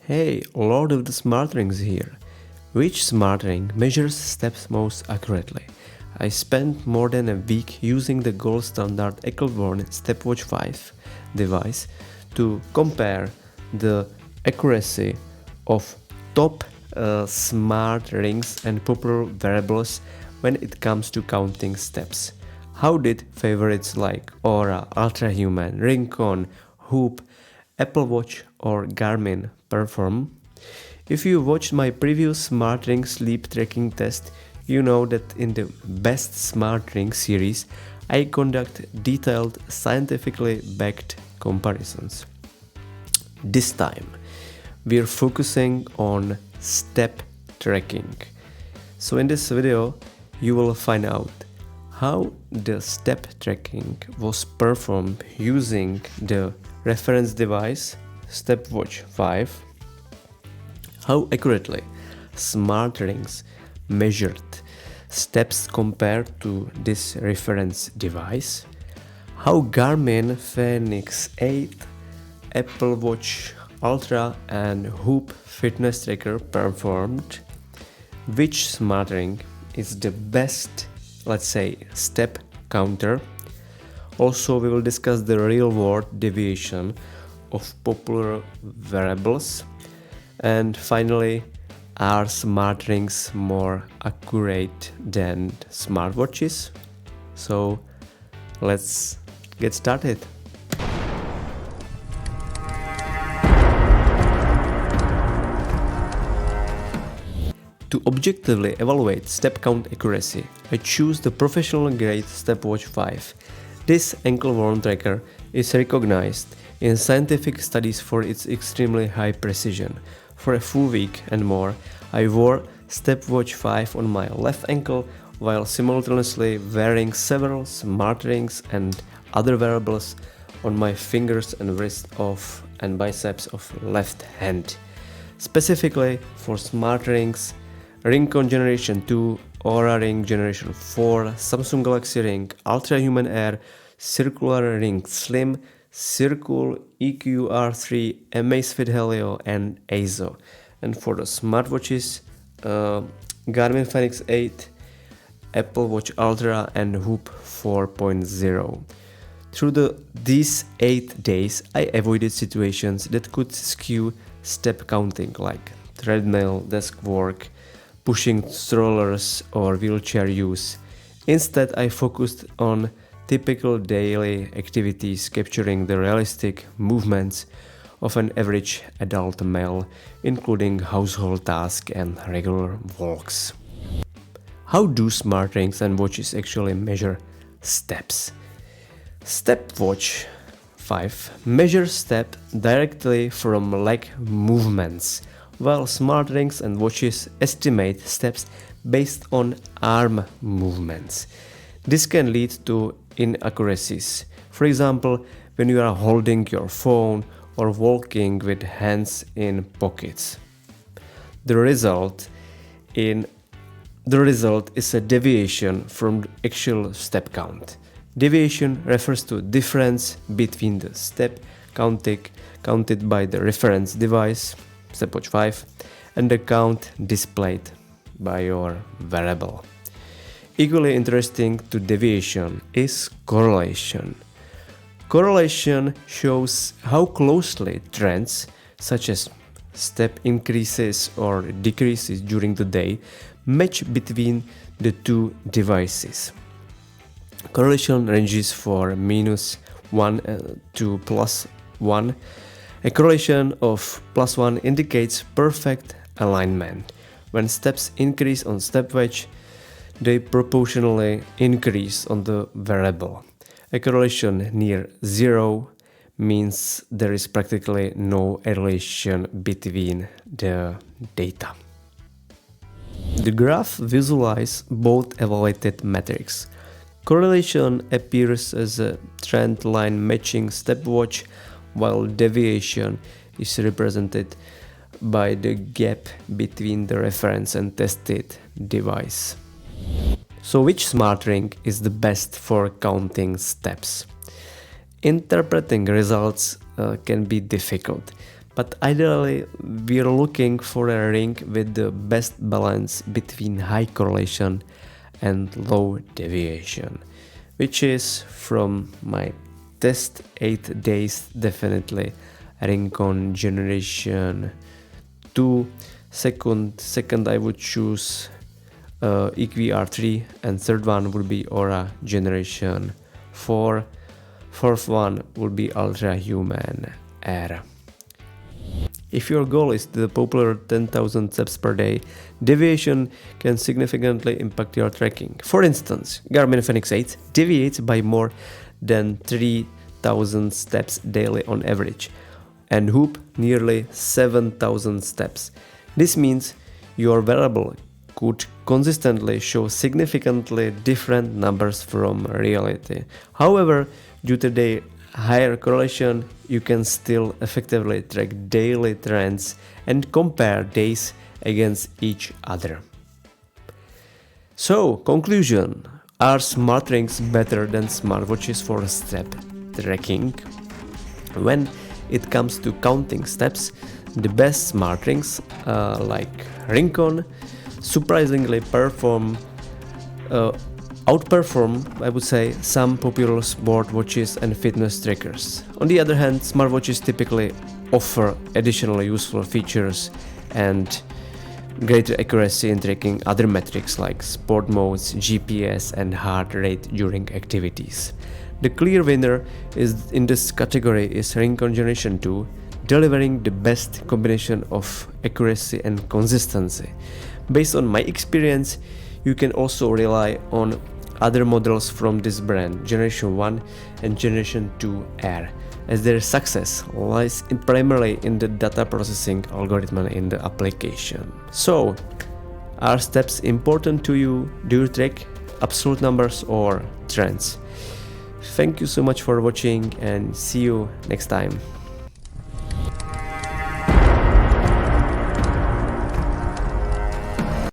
Hey, Lord of the Smart Rings here. Which smart ring measures steps most accurately? I spent more than a week using the gold standard Eccleborn StepWatch 5 device to compare the accuracy of top smart rings and popular wearables when it comes to counting steps. How did favorites like Oura, Ultrahuman, RingConn, Hoop, Apple Watch or Garmin perform? If you watched my previous smart ring sleep tracking test, you know that in the best smart ring series I conduct detailed scientifically backed comparisons. This time we're focusing on step tracking. So in this video you will find out how the step tracking was performed using the reference device StepWatch 5, how accurately smart rings measured steps compared to this reference device, how Garmin Fenix 8, Apple Watch Ultra and Hoop fitness tracker performed, which smart ring is the best, let's say, step counter. Also, we will discuss the real-world deviation of popular wearables. And finally, are smart rings more accurate than smartwatches? So, let's get started. To objectively evaluate step count accuracy, I choose the professional-grade StepWatch 5. This ankle-worn tracker is recognized in scientific studies for its extremely high precision. For a full week and more, I wore StepWatch 5 on my left ankle while simultaneously wearing several smart rings and other wearables on my fingers and wrists of and biceps of left hand. Specifically for smart rings, RingConn Generation 2, Oura Ring Generation 4, Samsung Galaxy Ring, Ultrahuman Air, Circular Ring Slim, Circle EQR3, Amazfit Helio and ASO. And for the smartwatches, Garmin Fenix 8, Apple Watch Ultra and Hoop 4.0. Through these 8 days, I avoided situations that could skew step counting like treadmill, desk work, pushing strollers or wheelchair use. Instead, I focused on typical daily activities capturing the realistic movements of an average adult male, including household tasks and regular walks. How do smart rings and watches actually measure steps? StepWatch 5 measures steps directly from leg movements, while smart rings and watches estimate steps based on arm movements. This can lead to inaccuracies. For example, when you are holding your phone or walking with hands in pockets. The result is a deviation from the actual step count. Deviation refers to difference between the step counted by the reference device, StepWatch 5, and the count displayed by your wearable. Equally interesting to deviation is correlation. Correlation shows how closely trends, such as step increases or decreases during the day, match between the two devices. Correlation ranges for -1 to +1. A correlation of +1 indicates perfect alignment. When steps increase on StepWatch, they proportionally increase on the wearable. A correlation near 0 means there is practically no relation between the data. The graph visualizes both evaluated metrics. Correlation appears as a trend line matching StepWatch, while deviation is represented by the gap between the reference and tested device. So which smart ring is the best for counting steps? Interpreting results can be difficult, but ideally we're looking for a ring with the best balance between high correlation and low deviation, which is, from my test 8 days, definitely RingConn Generation 2. Second I would choose EQR3, and third one would be Oura Generation 4. Fourth one would be Ultrahuman R. If your goal is the popular 10,000 steps per day, deviation can significantly impact your tracking. For instance, Garmin Fenix 8 deviates by more than 3,000 steps daily on average, and Whoop nearly 7,000 steps. This means your wearable could consistently show significantly different numbers from reality. However, due to the higher correlation, you can still effectively track daily trends and compare days against each other. So, conclusion: are smart rings better than smartwatches for step tracking? When it comes to counting steps, the best smart rings like RingConn surprisingly outperform, I would say, some popular smartwatches and fitness trackers. On the other hand, smartwatches typically offer additional useful features and greater accuracy in tracking other metrics like sport modes, GPS, and heart rate during activities. The clear winner in this category is RingConn Generation 2, delivering the best combination of accuracy and consistency. Based on my experience, you can also rely on other models from this brand, Generation 1 and Generation 2 R, as their success lies primarily in the data processing algorithm in the application. So, are steps important to you? Do you track absolute numbers or trends? Thank you so much for watching, and see you next time.